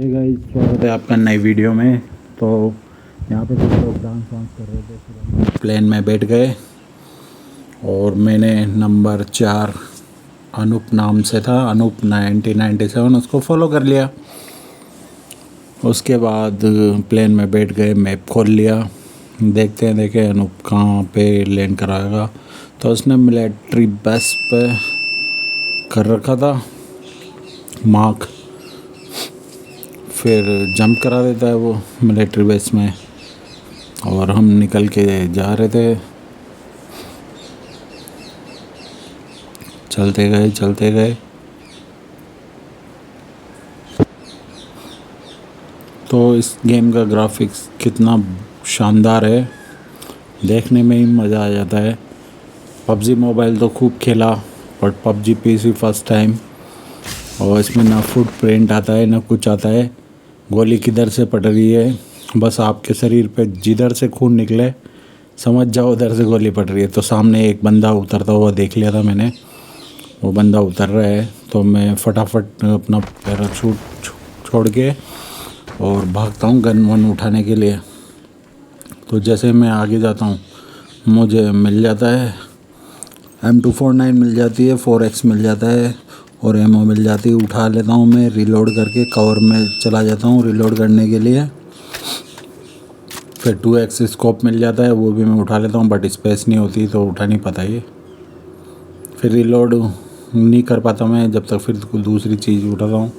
Hey guys, स्वागत है आपका नई वीडियो में। तो यहाँ पे कुछ लोग डांस वांस कर रहे थे, फिर हम प्लेन में बैठ गए और मैंने नंबर 4 अनूप नाम से था, अनूप 1997, उसको फॉलो कर लिया। उसके बाद प्लेन में बैठ गए, मैप खोल लिया, देखते हैं देखे अनूप कहाँ पे लैंड कराएगा। तो उसने मिलिट्री बेस पे कर रखा था मार्क, फिर जंप करा देता है वो मिलिट्री बेस में, और हम निकल के जा रहे थे। चलते गए तो इस गेम का ग्राफिक्स कितना शानदार है, देखने में ही मज़ा आ जाता है। पबजी मोबाइल तो खूब खेला, but PUBG PC first time. और इसमें ना फुट प्रिंट आता है ना कुछ आता है, गोली किधर से पड़ रही है, बस आपके शरीर पे जिधर से खून निकले समझ जाओ उधर से गोली पड़ रही है। तो सामने एक बंदा उतरता हुआ देख लिया था मैंने, वो बंदा उतर रहा है, तो मैं फटाफट अपना पैराशूट छोड़ के और भागता हूँ गन वन उठाने के लिए। तो जैसे मैं आगे जाता हूँ मुझे मिल जाता है M249 मिल जाती है, 4X मिल जाता है और एमओ मिल जाती है। उठा लेता हूँ मैं, रिलोड करके कवर में चला जाता हूँ रिलोड करने के लिए। फिर 2X स्कोप मिल जाता है, वो भी मैं उठा लेता हूँ, बट स्पेस नहीं होती तो उठा नहीं पाता ये। फिर रिलोड नहीं कर पाता मैं जब तक, फिर कोई दूसरी चीज़ उठाता हूँ।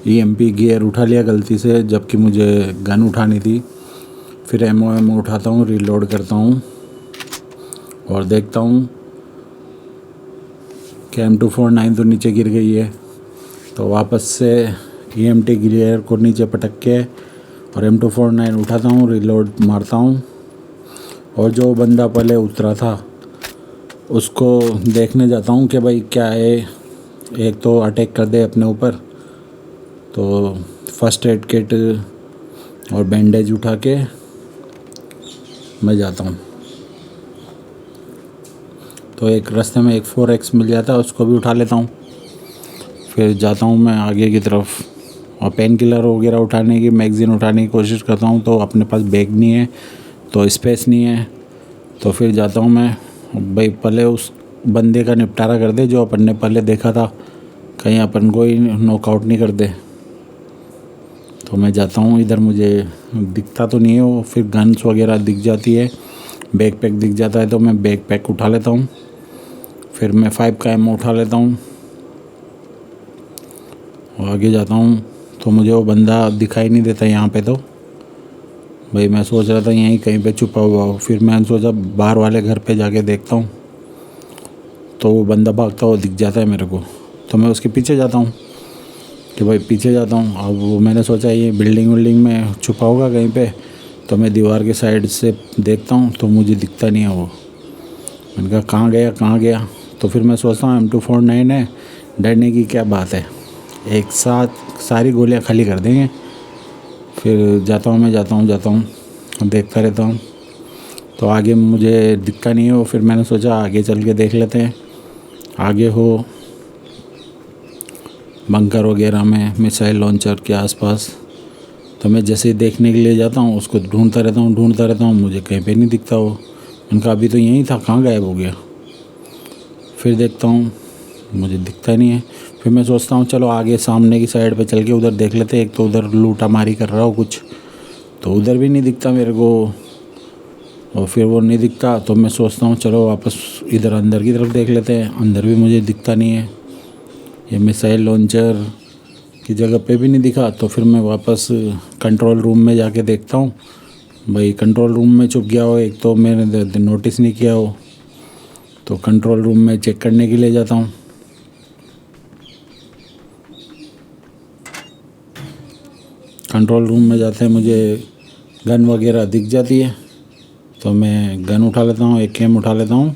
EMP गियर उठा लिया गलती से, जबकि मुझे गन उठानी थी। फिर एमओ उठाता हूँ, रिलोड करता हूँ और देखता हूँ कि M249 तो नीचे गिर गई है। तो वापस से EMT गियर को नीचे पटक के और M249 उठाता हूँ, रिलोड मारता हूँ। और जो बंदा पहले उतरा था उसको देखने जाता हूँ कि भाई क्या है, एक तो अटैक कर दे अपने ऊपर। तो फर्स्ट एड किट और बैंडेज उठा के मैं जाता हूँ। तो एक रास्ते में एक 4X मिल जाता है, उसको भी उठा लेता हूँ। फिर जाता हूँ मैं आगे की तरफ और पेन किलर वगैरह उठाने की, मैगज़ीन उठाने की कोशिश करता हूँ। तो अपने पास बैग नहीं है, तो स्पेस नहीं है। तो फिर जाता हूँ मैं, भाई पहले उस बंदे का निपटारा कर दे जो अपन ने पहले देखा था, कहीं अपन को ही नॉकआउट नहीं कर दे। तो मैं जाता हूँ, इधर मुझे दिखता तो नहीं है वो, फिर गन्स वगैरह दिख जाती है, बैग पैक दिख जाता है, तो मैं बैग पैक उठा लेता हूँ। फिर मैं 5 का एमओ उठा लेता हूँ और आगे जाता हूँ। तो मुझे वो बंदा दिखाई नहीं देता यहाँ पे। तो भाई मैं सोच रहा था यहीं कहीं पे छुपा हुआ हो, फिर मैंने सोचा बाहर वाले घर पे जाके देखता हूँ। तो वो बंदा भागता हुआ दिख जाता है मेरे को, तो मैं उसके पीछे जाता हूँ कि भाई पीछे जाता हूँ। अब वो मैंने सोचा ये बिल्डिंग में छुपा होगा कहीं पे, तो मैं दीवार के साइड से देखता हूँ तो मुझे दिखता नहीं है वो। मैंने कहा कहाँ गया। तो फिर मैं सोचता हूँ M249 है, डरने की क्या बात है, एक साथ सारी गोलियाँ खाली कर देंगे। फिर जाता हूँ देखता रहता हूँ। तो आगे मुझे दिखता नहीं है वो, फिर मैंने सोचा आगे चल के देख लेते हैं, आगे हो बंकर वगैरह में, मिसाइल लॉन्चर के आसपास। तो मैं जैसे ही देखने के लिए जाता हूँ उसको ढूंढता रहता हूँ, मुझे कहीं पे नहीं दिखता वो। उनका अभी तो यहीं था, कहाँ गायब हो गया। फिर देखता हूँ मुझे दिखता नहीं है। फिर मैं सोचता हूँ चलो आगे सामने की साइड पे चल के उधर देख लेते हैं, एक तो उधर लूटा मारी कर रहा हो कुछ, तो उधर भी नहीं दिखता मेरे को। और फिर वो नहीं दिखता तो मैं सोचता हूँ चलो वापस इधर अंदर की तरफ देख लेते हैं, अंदर भी मुझे दिखता नहीं है। ये मिसाइल लॉन्चर की जगह पे भी नहीं दिखा। तो फिर मैं वापस कंट्रोल रूम में जाके देखता हूँ, भाई कंट्रोल रूम में छुप गया हो, एक तो मैंने नोटिस नहीं किया हो। तो कंट्रोल रूम में चेक करने के लिए जाता हूँ। कंट्रोल रूम में जाते हैं मुझे गन वगैरह दिख जाती है, तो मैं गन उठा लेता हूँ, AK उठा लेता हूँ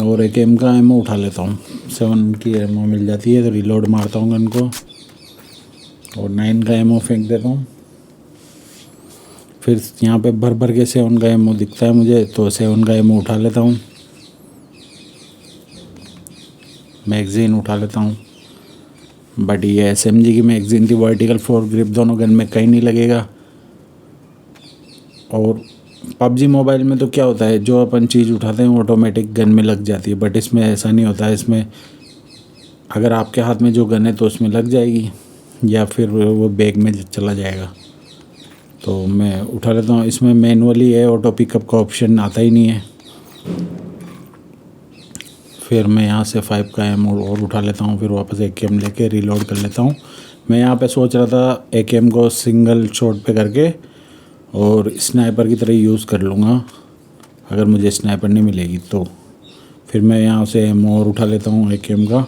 और AK का एमओ उठा लेता हूँ। 7 की एमओ मिल जाती है, तो रिलोड मारता हूँ गन को और 9 का एमओ फेंक देता हूँ। फिर यहाँ पे भर के 7 का एमओ दिखता है मुझे, तो 7 का एमओ उठा लेता हूँ, मैगज़ीन उठा लेता हूँ बट ये SMG की मैगजीन थी, वर्टिकल फोर ग्रिप दोनों गन में कहीं नहीं लगेगा। और PUBG मोबाइल में तो क्या होता है, जो अपन चीज़ उठाते हैं ऑटोमेटिक गन में लग जाती है, बट इसमें ऐसा नहीं होता है। इसमें अगर आपके हाथ में जो गन है तो उसमें लग जाएगी या फिर वो बैग में चला जाएगा। तो मैं उठा लेता हूँ। इसमें मैनुअली है, ऑटो पिकअप का ऑप्शन आता ही नहीं है। फिर मैं यहाँ से 5 का एम और उठा लेता हूँ, फिर वापस AKM लेके रीलोड कर लेता हूँ। मैं यहाँ पे सोच रहा था AKM को सिंगल शॉट पे करके और स्नाइपर की तरह यूज़ कर लूँगा अगर मुझे स्नाइपर नहीं मिलेगी तो। फिर मैं यहाँ से एम और उठा लेता हूँ AKM का,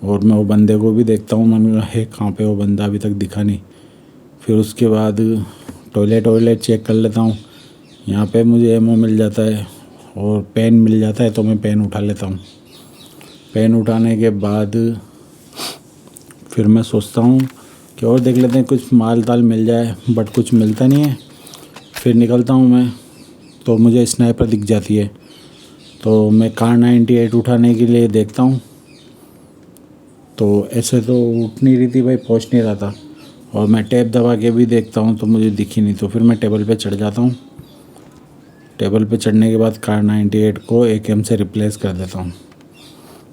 और मैं वो बंदे को भी देखता हूँ, मैंने कहा है कहाँ पे वो बंदा, अभी तक दिखा नहीं। फिर उसके बाद टॉयलेट चेक कर लेता हूँ। यहाँ पे मुझे एमओ मिल जाता है और पेन मिल जाता है, तो मैं पेन उठा लेता हूँ। पेन उठाने के बाद फिर मैं सोचता हूँ कि और देख लेते हैं कुछ माल ताल मिल जाए, बट कुछ मिलता नहीं है। फिर निकलता हूँ मैं, तो मुझे स्नाइपर दिख जाती है, तो मैं कार 98 उठाने के लिए देखता हूँ। तो ऐसे तो उठ नहीं रही थी भाई, पहुँच नहीं रहा था, और मैं टैब दबा के भी देखता हूँ तो मुझे दिखी नहीं। तो फिर मैं टेबल पे चढ़ जाता हूँ। टेबल पे चढ़ने के बाद कार 98 को AKM से रिप्लेस कर देता हूँ।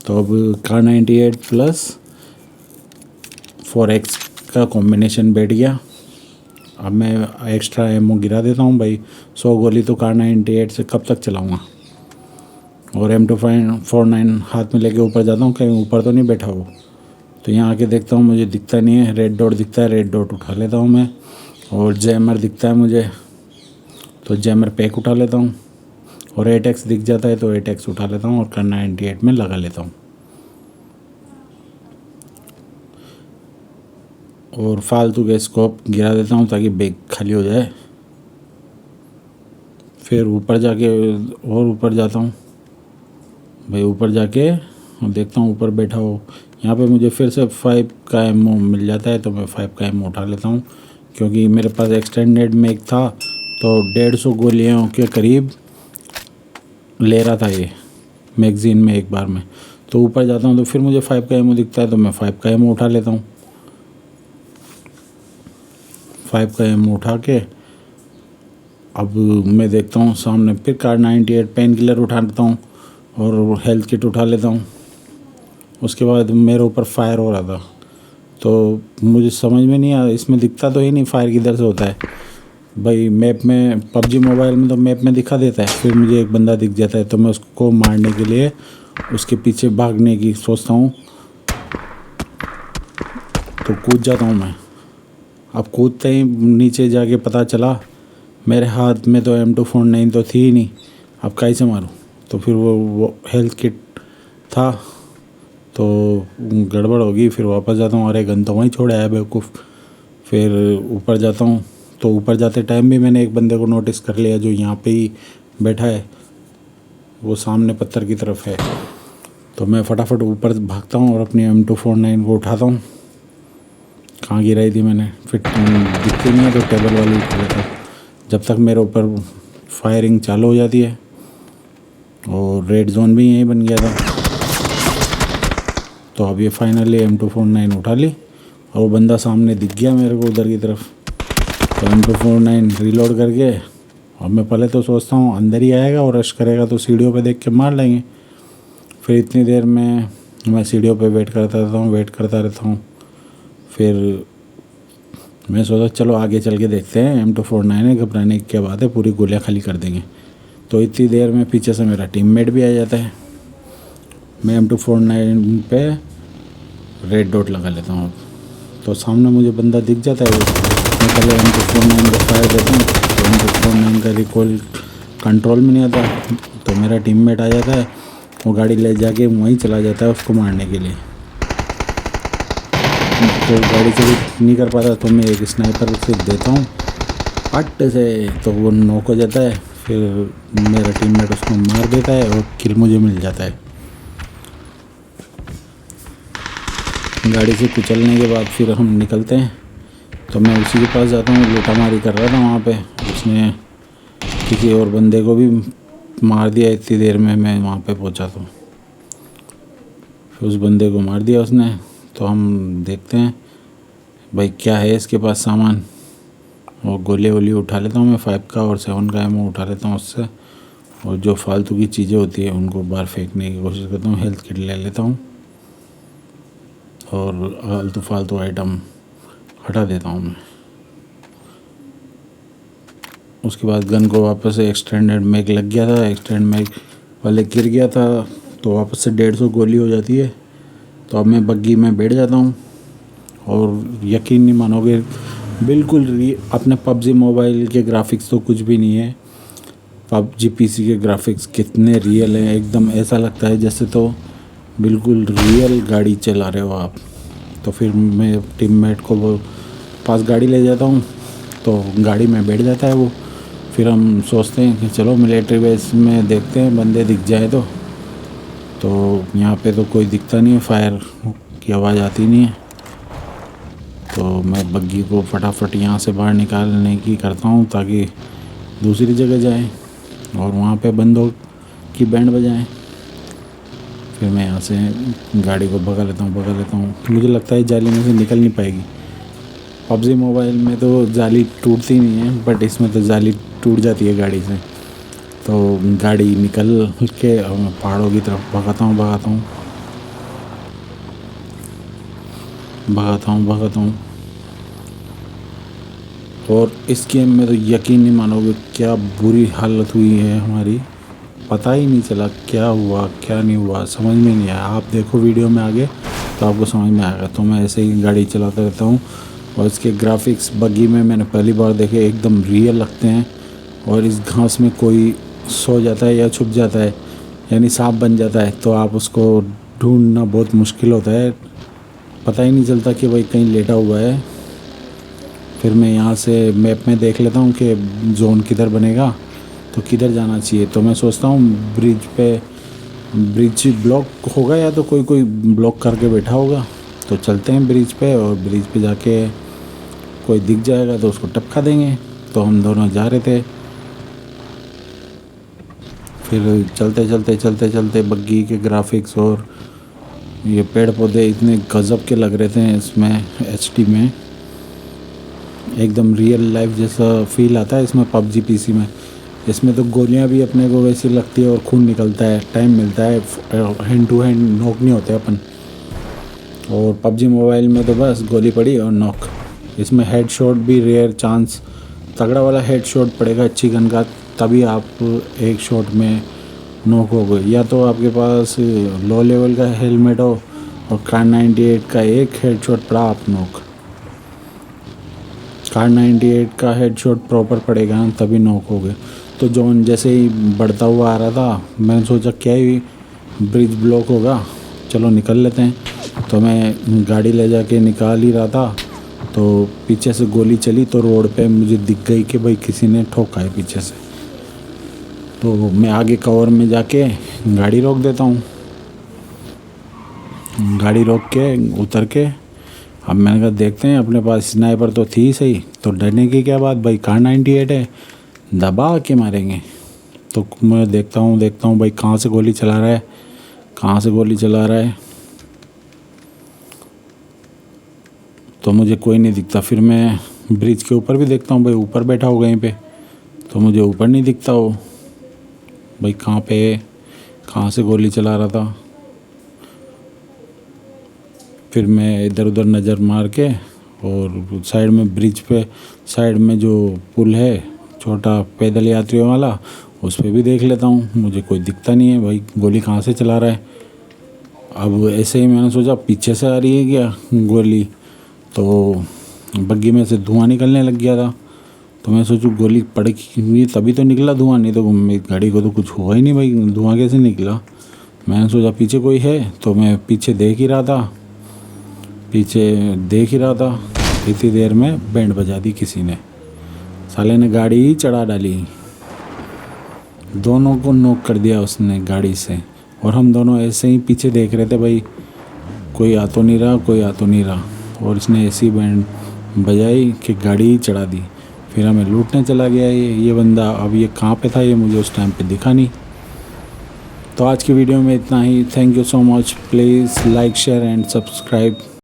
तो अब कार 98 प्लस 4X का कॉम्बिनेशन बैठ गया। अब मैं एक्स्ट्रा एमओ गिरा देता हूँ भाई। 100 गोली तो कार 98 से कब तक चलाऊँगा। और M249 हाथ में लेके ऊपर जाता हूँ, कहीं ऊपर तो नहीं बैठा हो। तो यहाँ आके देखता हूँ, मुझे दिखता नहीं है, रेड डॉट दिखता है, रेड डॉट उठा लेता हूँ मैं। और जैमर दिखता है मुझे, तो जैमर पैक उठा लेता हूँ। और 8X दिख जाता है तो 8X उठा लेता हूँ और कार 98 में लगा लेता हूँ। और फालतू के स्कोप गिरा देता हूँ ताकि बैग खाली हो जाए। फिर ऊपर जाके और ऊपर जाता हूँ भाई, ऊपर जाके देखता हूँ ऊपर बैठा हो। यहाँ पे मुझे फिर से 5 का एमओ मिल जाता है, तो मैं 5 का एमओ उठा लेता हूँ, क्योंकि मेरे पास एक्सटेंडेड मैग था तो 150 गोलियों के करीब ले रहा था ये मैगज़ीन में एक बार में। तो ऊपर जाता हूँ तो फिर मुझे 5 का एमओ दिखता है, तो मैं 5 का एमओ उठा लेता हूँ। 5 का एमओ उठा के अब मैं देखता हूँ सामने, फिर कार 98 पेन किलर उठा लेता हूँ और हेल्थ किट उठा लेता हूँ। उसके बाद मेरे ऊपर फायर हो रहा था, तो मुझे समझ में नहीं आया, इसमें दिखता तो ही नहीं फायर किधर से होता है भाई। मैप में PUBG मोबाइल में तो मैप में दिखा देता है। फिर मुझे एक बंदा दिख जाता है, तो मैं उसको मारने के लिए उसके पीछे भागने की सोचता हूँ, तो कूद जाता हूँ मैं। अब कूदते ही नीचे जाके पता चला मेरे हाथ में तो M249 तो थी ही नहीं, अब कैसे मारूँ। तो फिर वो हेल्थ किट था, तो गड़बड़ होगी। फिर वापस जाता हूँ, अरे गन तो वहीं छोड़ आया बेवकूफ़। फिर ऊपर जाता हूँ, तो ऊपर जाते टाइम भी मैंने एक बंदे को नोटिस कर लिया जो यहाँ पे ही बैठा है, वो सामने पत्थर की तरफ है। तो मैं फटाफट ऊपर भागता हूँ और अपनी M249 को उठाता हूँ। कहाँ गिराई थी मैंने, फिर दिखती नहीं है तो टेबल वाली उठा लेता हूँ, जब तक मेरे ऊपर फायरिंग चालू हो जाती है। और रेड जोन भी यहीं बन गया था। तो अब ये फाइनली M249 उठा ली और वो बंदा सामने दिख गया मेरे को उधर की तरफ। तो M249 रीलोड करके, और मैं पहले तो सोचता हूँ अंदर ही आएगा और रश करेगा तो सीढ़ियों पे देख के मार लेंगे। फिर इतनी देर में मैं सीढ़ियों पे वेट करता रहता हूँ। फिर मैं सोचा चलो आगे चल के देखते हैं, M249 है, घबराने की क्या बात है, पूरी गोलियाँ खाली कर देंगे। तो इतनी देर में पीछे से मेरा टीममेट भी आ जाता है। मैं M249 पे रेड डॉट लगा लेता हूँ। तो सामने मुझे बंदा दिख जाता है, मैं पहले M249 को फायर देता हूँ, तो M249 का रिकॉल कंट्रोल में नहीं आता। तो मेरा टीममेट आ जाता है, वो गाड़ी ले जाके वहीं चला जाता है उसको मारने के लिए। तो गाड़ी से भी नहीं कर पाता, तो मैं एक स्नाइपर से देता हूँ पट से, तो वो नॉक हो जाता है। फिर मेरा टीममेट उसको मार देता है और किल मुझे मिल जाता है। गाड़ी से कुचलने के बाद फिर हम निकलते हैं। तो मैं उसी के पास जाता हूँ, लूटामारी कर रहा था वहाँ पे, उसने किसी और बंदे को भी मार दिया। इतनी देर में मैं वहाँ पे पहुँचा, तो फिर उस बंदे को मार दिया उसने। तो हम देखते हैं भाई क्या है इसके पास सामान। और गोली वोली उठा लेता हूँ मैं 5 का और 7 का एमओ उठा लेता हूँ उससे। और जो फालतू की चीज़ें होती है उनको बाहर फेंकने की कोशिश करता हूँ। हेल्थ किट ले लेता हूँ और आलतू फालतू आइटम हटा देता हूँ मैं। उसके बाद गन को वापस से एक्सटेंडेड मैग लग गया था, एक्सटेंड मैग वाले गिर गया था तो वापस से 150 गोली हो जाती है। तो अब मैं बग्गी में बैठ जाता हूँ और यकीन नहीं मानोगे बिल्कुल अपने पबजी मोबाइल के ग्राफिक्स तो कुछ भी नहीं है। पबजी पीसी के ग्राफिक्स कितने रियल हैं, एकदम ऐसा लगता है जैसे तो बिल्कुल रियल गाड़ी चला रहे हो आप। तो फिर मैं टीममेट को वो पास गाड़ी ले जाता हूँ तो गाड़ी में बैठ जाता है वो। फिर हम सोचते हैं कि चलो मिलिट्री बेस में देखते हैं बंदे दिख जाए तो यहाँ पे तो कोई दिखता नहीं है, फायर की आवाज़ आती नहीं है। तो मैं बग्गी को फटाफट यहाँ से बाहर निकालने की करता हूँ ताकि दूसरी जगह जाए और वहाँ पे बंदों की बैंड बजाएं। फिर मैं यहाँ से गाड़ी को भगा लेता हूँ। मुझे लगता है जाली में से निकल नहीं पाएगी। पबजी मोबाइल में तो जाली टूटती नहीं है बट इसमें तो जाली टूट जाती है गाड़ी से। तो गाड़ी निकल के पहाड़ों की तरफ भगाता हूँ। और इस गेम में तो यकीन नहीं मानोगे क्या बुरी हालत हुई है हमारी। पता ही नहीं चला क्या हुआ क्या नहीं हुआ, समझ में नहीं आया। आप देखो वीडियो में आगे तो आपको समझ में आएगा। तो मैं ऐसे ही गाड़ी चलाता रहता हूँ और इसके ग्राफिक्स बग्गी में मैंने पहली बार देखे, एकदम रियल लगते हैं। और इस घास में कोई सो जाता है या छुप जाता है यानी सांप बन जाता है तो आप उसको ढूंढना बहुत मुश्किल होता है, पता ही नहीं चलता कि भाई कहीं लेटा हुआ है। फिर मैं यहाँ से मैप में देख लेता हूँ कि जोन किधर बनेगा तो किधर जाना चाहिए। तो मैं सोचता हूँ ब्रिज ब्लॉक होगा या तो कोई ब्लॉक करके बैठा होगा। तो चलते हैं ब्रिज पे और ब्रिज पे जाके कोई दिख जाएगा तो उसको टपका देंगे। तो हम दोनों जा रहे थे, फिर चलते बग्गी के ग्राफिक्स और ये पेड़ पौधे इतने गजब के लग रहे थे इसमें एचडी में, एकदम रियल लाइफ जैसा फील आता है इसमें पबजी पीसी में। इसमें तो गोलियां भी अपने को वैसी लगती है और खून निकलता है, टाइम मिलता है, हैंड टू हैंड नॉक नहीं होते अपन। और पबजी मोबाइल में तो बस गोली पड़ी और नॉक। इसमें हेड शॉट भी रेयर चांस, तगड़ा वाला हेड शॉट पड़ेगा अच्छी गन का तभी आप एक शॉट में नॉक हो गए। या तो आपके पास लो लेवल का हेलमेट हो और कार 98 का एक हेड शॉट पड़ा आप नॉक। कार 98 का हेड शॉट प्रॉपर पड़ेगा ना तभी नॉक हो गए। तो जोन जैसे ही बढ़ता हुआ आ रहा था मैंने सोचा क्या ही ब्रिज ब्लॉक होगा, चलो निकल लेते हैं। तो मैं गाड़ी ले जाके निकाल ही रहा था तो पीछे से गोली चली तो रोड पे मुझे दिख गई कि भाई किसी ने ठोका है पीछे से। तो मैं आगे कवर में जाके गाड़ी रोक देता हूँ। गाड़ी रोक के उतर के अब मैंने कहा देखते हैं, अपने पास स्नाइपर तो थी सही तो डरने की क्या बात, भाई कार 98 है दबा के मारेंगे। तो मैं देखता हूँ भाई कहाँ से गोली चला रहा है। तो मुझे कोई नहीं दिखता। फिर मैं ब्रिज के ऊपर भी देखता हूँ, भाई ऊपर बैठा होगा यहीं पे, तो मुझे ऊपर नहीं दिखता हो भाई कहाँ से गोली चला रहा था। फिर मैं इधर उधर नज़र मार के और साइड में ब्रिज पे साइड में जो पुल है छोटा पैदल यात्रियों वाला उस पर भी देख लेता हूँ, मुझे कोई दिखता नहीं है भाई गोली कहाँ से चला रहा है। अब ऐसे ही मैंने सोचा पीछे से आ रही है क्या गोली, तो बग्गी में से धुआं निकलने लग गया था। तो मैं सोचूं गोली पड़ेगी तभी तो निकला धुआं, नहीं तो मेरी गाड़ी को तो कुछ हुआ ही नहीं भाई, धुआं कैसे निकला। मैंने सोचा पीछे कोई है तो मैं पीछे देख ही रहा था। इतनी देर में बैंड बजा दी किसी ने, साले ने गाड़ी ही चढ़ा डाली, दोनों को नॉक कर दिया उसने गाड़ी से। और हम दोनों ऐसे ही पीछे देख रहे थे भाई कोई आ तो नहीं रहा और इसने ऐसी बैंड बजाई कि गाड़ी ही चढ़ा दी। फिर हमें लूटने चला गया ये बंदा। अब ये कहाँ पे था ये मुझे उस टाइम पे दिखा नहीं। तो आज की वीडियो में इतना ही। Thank you so much. Please like share and subscribe.